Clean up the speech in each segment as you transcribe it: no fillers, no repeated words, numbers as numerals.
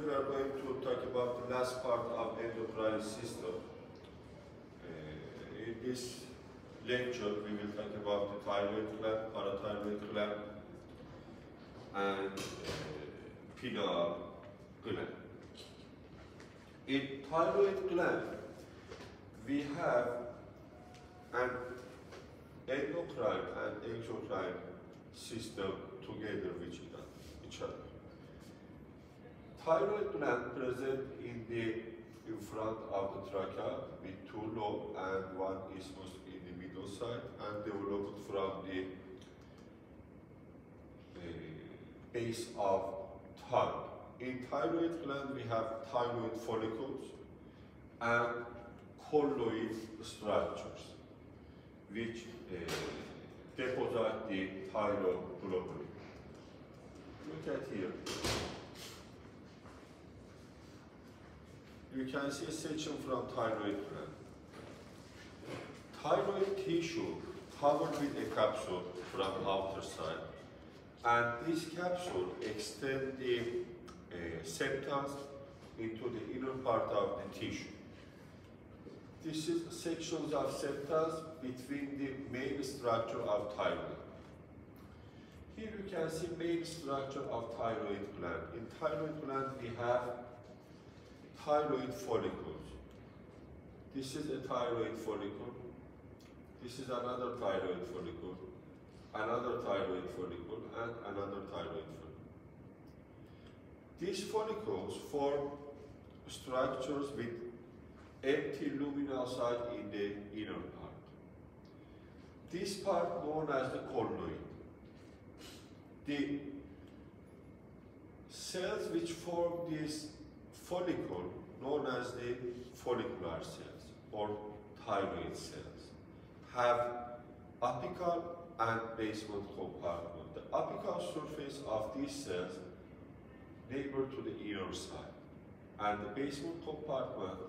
we are going to talk about the last part of endocrine system. In this lecture, we will talk about the thyroid gland, parathyroid gland, and pineal gland. In thyroid gland, we have an endocrine and exocrine system together with each other. Thyroid gland present in front of the trachea with two lobes and one isthmus in the middle side and developed from the base of thyroid. In thyroid gland we have thyroid follicles and colloid structures which deposit the thyroid globulin. Look at here. You can see a section from thyroid gland. Thyroid tissue covered with a capsule from outer side, and this capsule extends the septums into the inner part of the tissue. This is sections of septums between the main structure of thyroid. Here you can see main structure of thyroid gland. In thyroid gland we have thyroid follicles. This is a thyroid follicle. This is another thyroid follicle, another thyroid follicle, and another thyroid follicle. These follicles form structures with empty luminal site in the inner part. This part known as the colloid. The cells which form this follicle known as the follicular cells or thyroid cells have apical and basement compartment. The apical surface of these cells neighbor to the inner side, and the basement compartment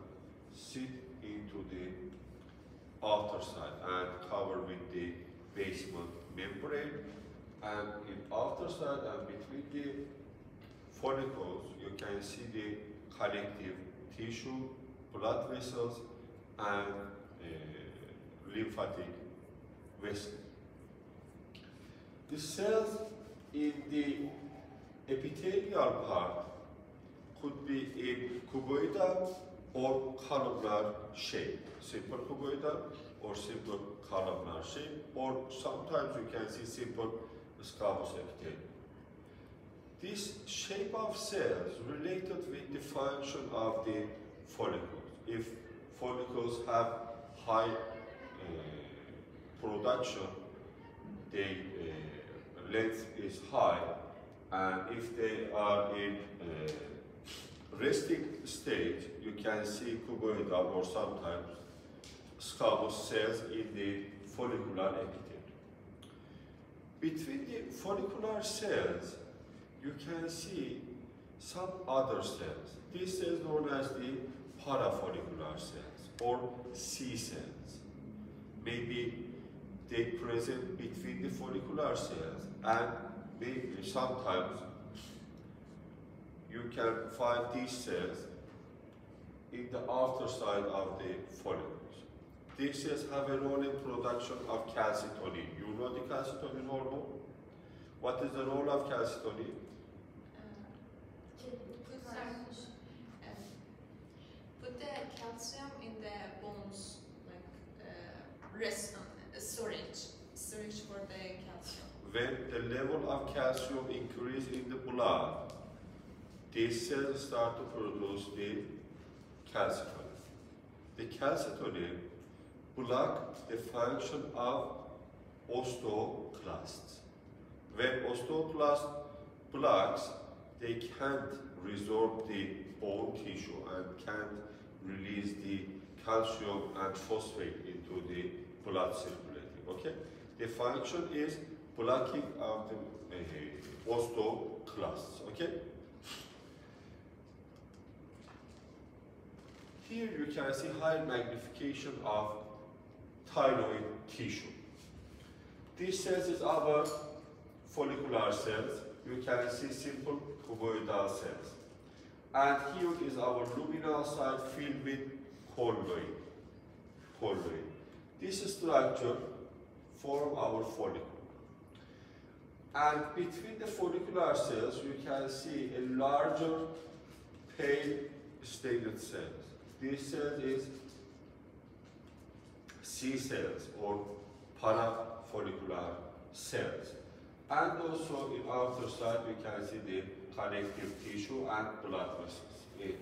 sit into the outer side and cover with the basement membrane, and in outer side and between the follicles you can see the connective tissue, blood vessels, and lymphatic vessels. The cells in the epithelial part could be in cuboidal or columnar shape, simple cuboidal or simple columnar shape, or sometimes you can see simple squamous epithelium. This shape of cells related with the function of the follicles. If follicles have high production, the length is high, and if they are in resting state, you can see cuboidal or sometimes squamous cells in the follicular epithelium. Between the follicular cells, you can see some other cells. These cells known as the parafollicular cells or C cells. Maybe they present between the follicular cells, and maybe sometimes you can find these cells in the outer side of the follicles. These cells have a role in production of calcitonin. You know the calcitonin hormone? What is the role of calcitonin? Put the calcium in the bones, like storage for the calcium. When the level of calcium increases in the blood, these cells start to produce the calcitonin. The calcitonin blocks the function of osteoclasts. When osteoclast blocks, they can't resorb the bone tissue and can't release the calcium and phosphate into the blood circulating. Okay? The function is blocking of the osteoclasts. Okay? Here you can see high magnification of thyroid tissue. This cells is our follicular cells. You can see simple cuboidal cells. And here is our luminal side filled with colloid. Colloid. This structure forms our follicle. And between the follicular cells, you can see a larger pale staining cells. This cell is C cells or parafollicular cells. And also in outer side, we can see the connective tissue and blood vessels in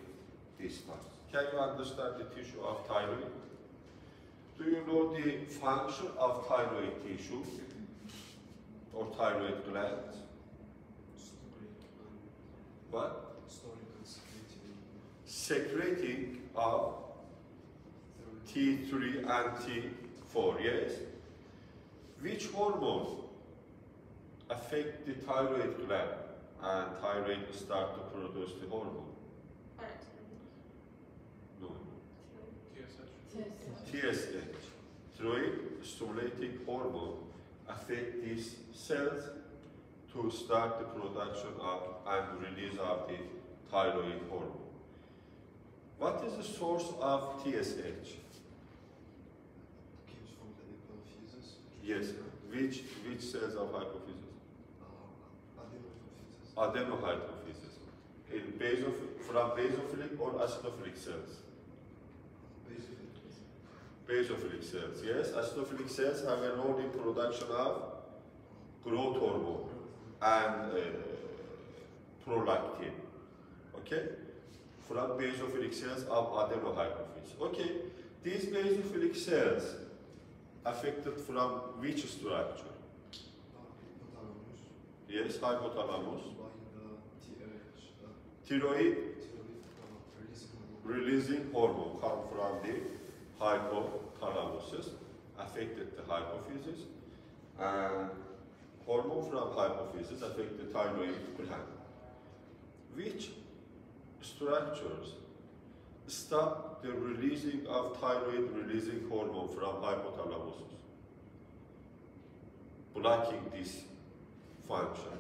this part. Can you understand the tissue of thyroid? Do you know the function of thyroid tissue or thyroid gland? What? Secreting of T3 and T4, yes? Which hormone affect the thyroid gland and thyroid start to produce the hormone? No. TSH, thyroid stimulating hormone, affect these cells to start the production of and release of the thyroid hormone. What is the source of TSH? Comes from the hypophysis. Yes. Which cells of hypophysis? Adenohypophysis. Adenohypophysis. From basophilic or acidophilic cells? Basophilic cells. Yes. Acidophilic cells have a role in production of growth hormone and prolactin. Okay. From basophilic cells of adenohypophysis. Okay. These basophilic cells affected from which structure? Hypothalamus. Yes, hypothalamus. By the Thyroid releasing hormone. releasing hormone come from the hypothalamus, affected the hypophysis, and hormone from hypophysis affect the thyroid gland. Which structures stop the releasing of thyroid releasing hormone from hypothalamus, blocking this function?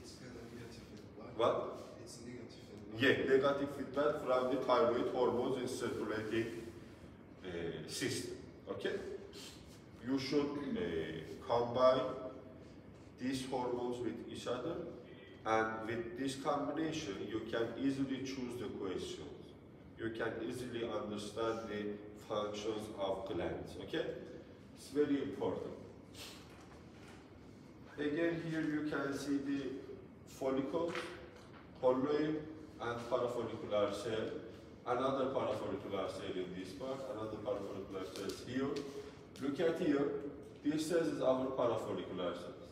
It's got a negative feedback. What? It's negative feedback. Yeah, negative feedback from the thyroid hormones in circulating system. Okay? You should combine these hormones with each other, and with this combination, you can easily choose the questions. You can easily understand the functions of glands. Okay? It's very important. Again, here you can see the follicles, colloid, and parafollicular cell. Another parafollicular cell in this part, another parafollicular cell here. Look at here, this cells is our parafollicular cells.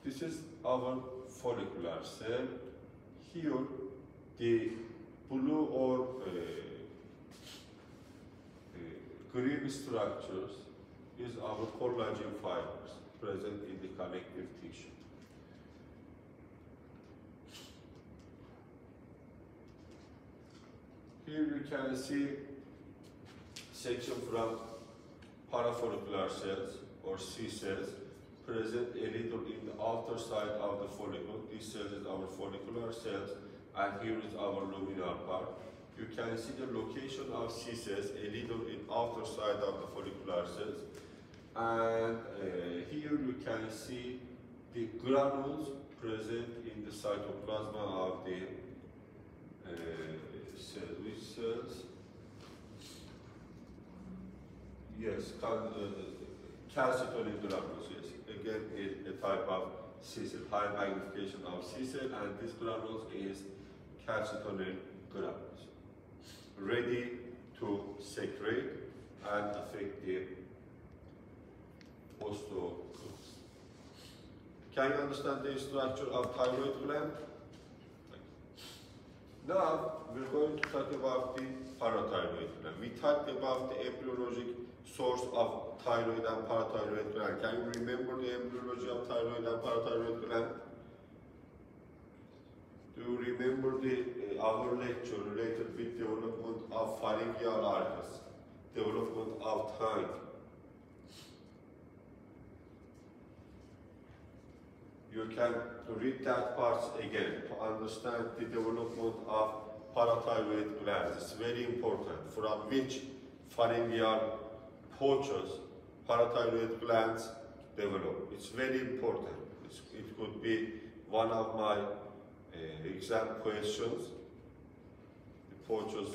This is our follicular cell. Here, the blue or green structures is our collagen fibers present in the connective tissue. Here you can see section from parafollicular cells or C cells present a little in the outer side of the follicle. This cell is our follicular cells, and here is our luminal part. You can see the location of C cells a little in outer side of the follicular cells, and here you can see the granules present in the cytoplasm of the cell. Which cells? Yes, calcitonin granules. Yes, again a type of C cell, high magnification of C cell, and this granules is calcitonin granules, ready to secrete and affect the osteoclasts. Can you understand the structure of thyroid gland? Now we're going to talk about the parathyroid gland. We talked about the embryologic source of thyroid and parathyroid gland. Can you remember the embryology of thyroid and parathyroid gland? Do you remember the our lecture related with development of pharyngeal arches, development of tongue? You can read that part again to understand the development of parathyroid glands. It's very important from which pharyngeal pouches parathyroid glands develop. It's very important. It could be one of my exam questions. The pouches,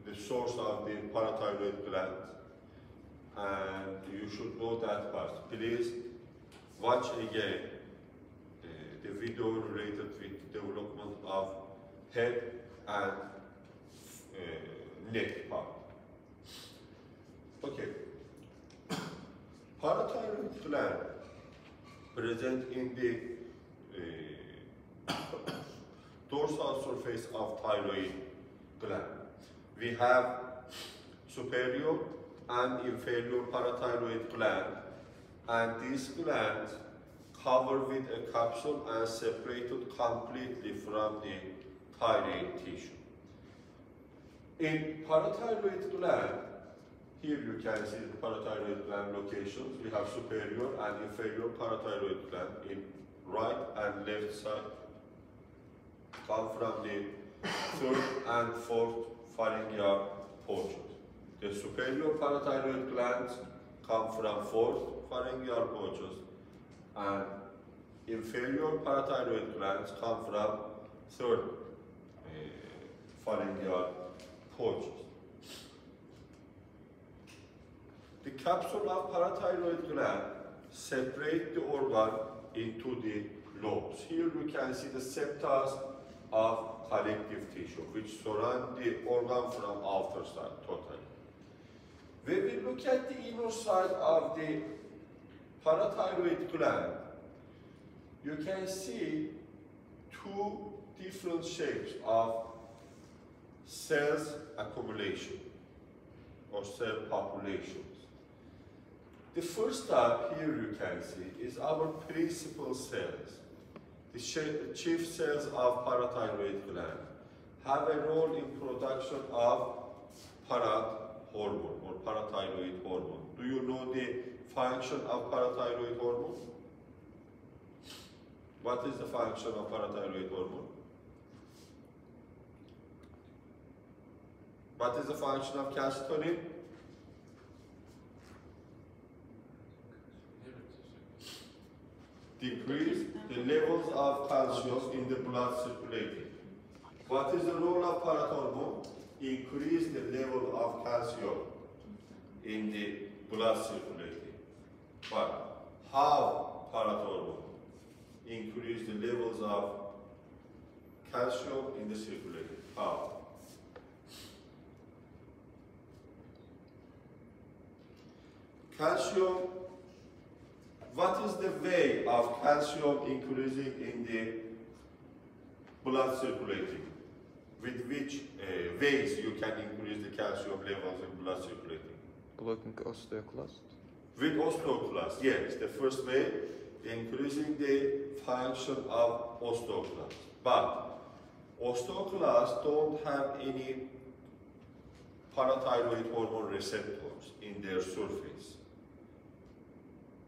the source of the parathyroid gland, and you should know that part. Please watch again the video related with development of head and neck part. Okay. Parathyroid gland present in the dorsal surface of thyroid gland. We have superior and inferior parathyroid gland, and these glands covered with a capsule and separated completely from the thyroid tissue. In parathyroid gland, here you can see the parathyroid gland locations. We have superior and inferior parathyroid gland in right and left side. Come from the third and fourth pharyngeal portions. The superior parathyroid glands come from fourth pharyngeal portions, and inferior parathyroid glands come from third pharyngeal portions. The capsule of parathyroid gland separate the organ into the lobes. Here you can see the septa of connective tissue which surround the organ from outer side totally. When we look at the inner side of the parathyroid gland, you can see two different shapes of cells accumulation or cell populations. The first type here you can see is our principal cells. The chief cells of parathyroid gland have a role in production of parad hormone or parathyroid hormone. Do you know the function of parathyroid hormone? What is the function of parathyroid hormone? What is the function of calcitonin? Decrease the levels of calcium in the blood circulating. What is the role of parathormone? Increase the level of calcium in the blood circulating. But how parathormone increase the levels of calcium in the circulating? How? Calcium. What is the way of calcium increasing in the blood circulating? With which ways you can increase the calcium levels in blood circulating? Blocking osteoclast. With osteoclast, yes. The first way, increasing the function of osteoclast. But osteoclasts don't have any parathyroid hormone receptors in their surface.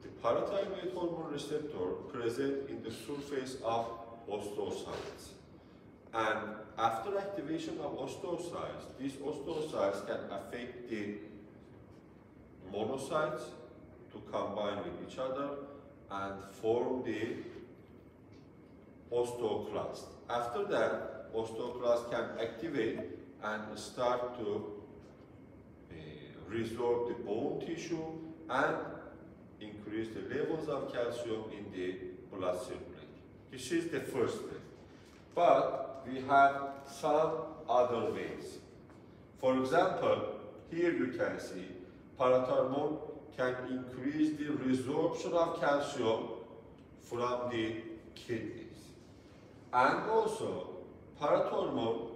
The parathyroid hormone receptor present in the surface of osteocytes. And after activation of osteocytes, these osteocytes can affect the monocytes to combine with each other and form the osteoclast. After that, osteoclast can activate and start to resorb the bone tissue and increase the levels of calcium in the blood circulating. This is the first way. But we have some other ways. For example, here you can see parathormone can increase the resorption of calcium from the kidneys. And also, parathormone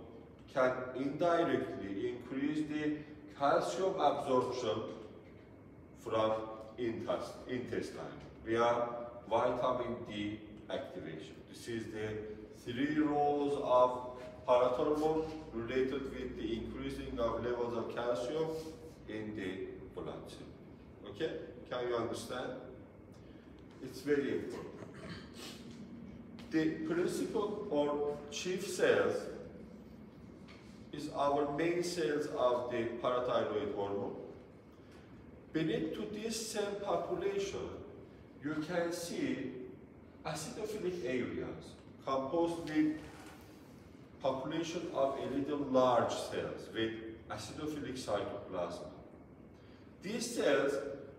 can indirectly increase the calcium absorption from intestine via vitamin D activation. This is the 3 roles of parathormone related with the increasing of levels of calcium in the blood. Okay? Can you understand? It's very important. The principal or chief cells is our main cells of the parathyroid hormone. Beneath to this cell population, you can see acidophilic areas composed with population of a little large cells with acidophilic cytoplasm. These cells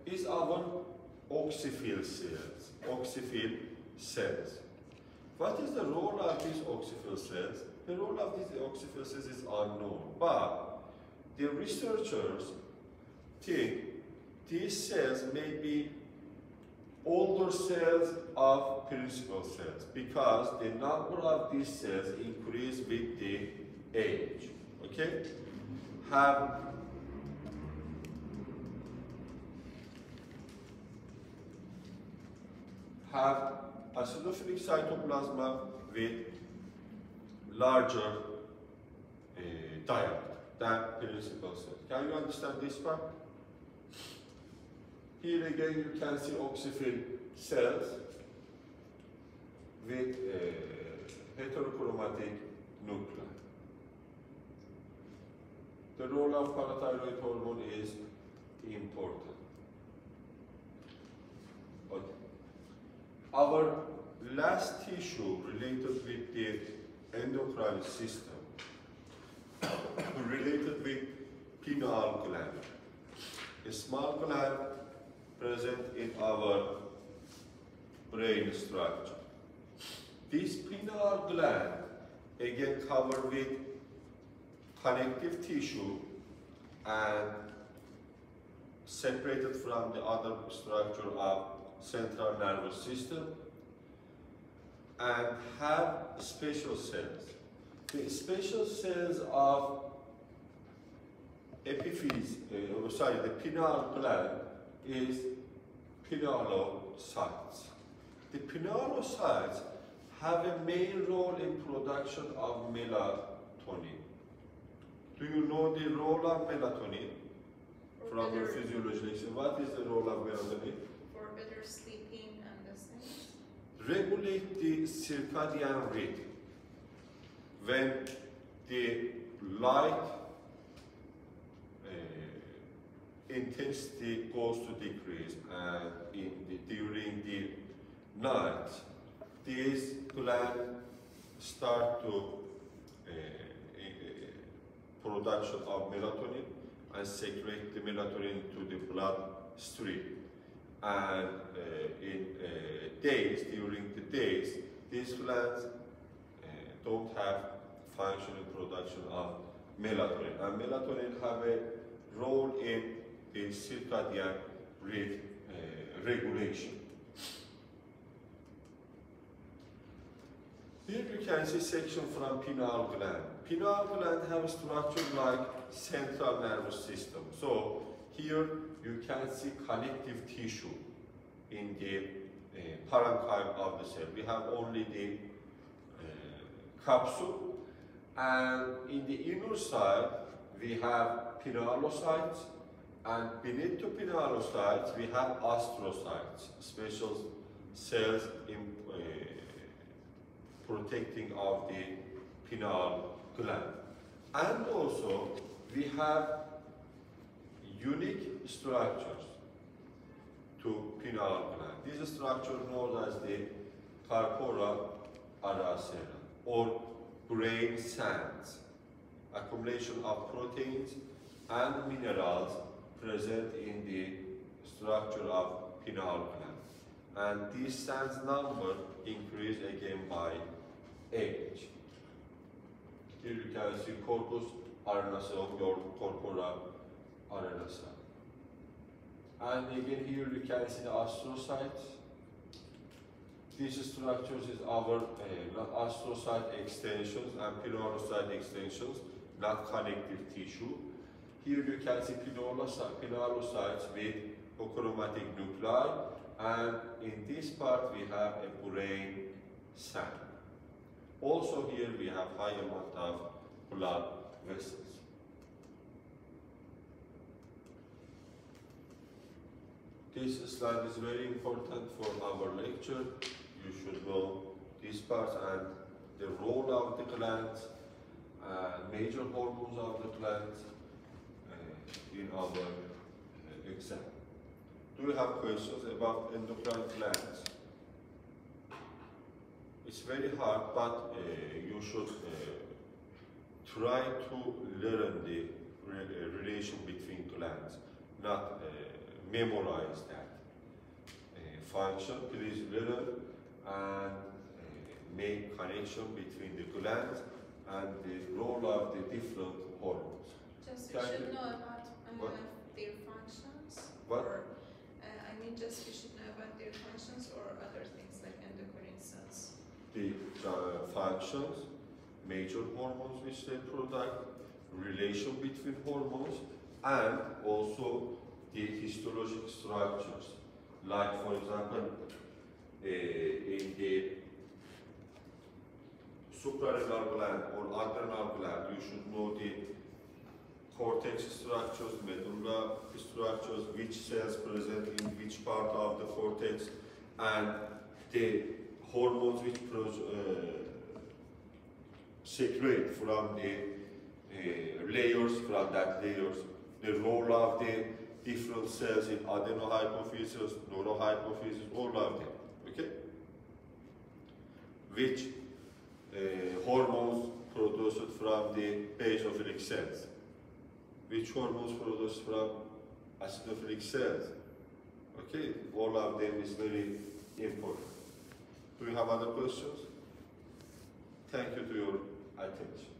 is our oxyphil cells. What is the role of these oxyphil cells? The role of these oxyphil cells is unknown, but the researchers think these cells may be older cells of principal cells because the number of these cells increase with the age. Okay? Have acidophilic cytoplasma with larger diameter than principal cells. Can you understand this part? Here again you can see oxyphil cells with heterochromatic nuclei. The role of parathyroid hormone is important. Okay. Our last tissue related with the endocrine system, related with pineal gland. A small gland present in our brain structure. This pineal gland, again covered with connective tissue and separated from the other structure of central nervous system, and have special cells. The special cells of epiphyse, the pineal gland is pinealocytes. The pinealocytes have a main role in production of melatonin. Do you know the role of melatonin from your physiology lesson? What is the role of melatonin? For better sleeping and those things. Regulate the circadian rhythm. When the light intensity goes to decrease and during the night, these glands start to production of melatonin and secrete the melatonin to the bloodstream. And during the days, these glands don't have functional production of melatonin. And melatonin have a role in the circadian rhythm regulation. Here you can see section from pineal gland. Pineal gland have a structure like central nervous system. So here you can see connective tissue in the parenchyma of the cell. We have only the capsule, and in the inner side we have pinealocytes, and beneath the pinealocytes we have astrocytes, special cells in protecting of the pineal gland. And also we have unique structures to pineal gland. This structure known as the corpora aracera, or brain sands, accumulation of proteins and minerals present in the structure of pineal gland. And these sands number increase again by age. Here you can see corpus arenasum, your corpora arenasa. And again here you can see the astrocytes. These structures is our astrocyte extensions and pinealocyte extensions, not connective tissue. Here you can see pinealocytes with achromatic nuclei, and in this part we have a brain sand. Also here we have high amount of blood vessels. This slide is very important for our lecture. you should know these parts and the role of the glands, major hormones of the glands in our exam. Do you have questions about endocrine glands? It's very hard, but you should try to learn the relation between glands, not memorize that. Function, please learn and make connection between the glands and the role of the different hormones. Just we Thank should you. know about What? their functions. What? Or, I mean, just we should know about their functions or other things like endocrine cells. The functions, major hormones which they produce, relation between hormones, and also the histologic structures. Like, for example, in the suprarenal gland or adrenal gland, you should know the cortex structures, medulla structures, which cells present in which part of the cortex, and the hormones which secrete from the layers, from that layers, the role of the different cells in adenohypophysis, neurohypophysis, all of them, okay? Which hormones produced from the basophilic cells? Which hormones produced from acidophilic cells? Okay, all of them is very important. Do you have other questions? Thank you to your attention.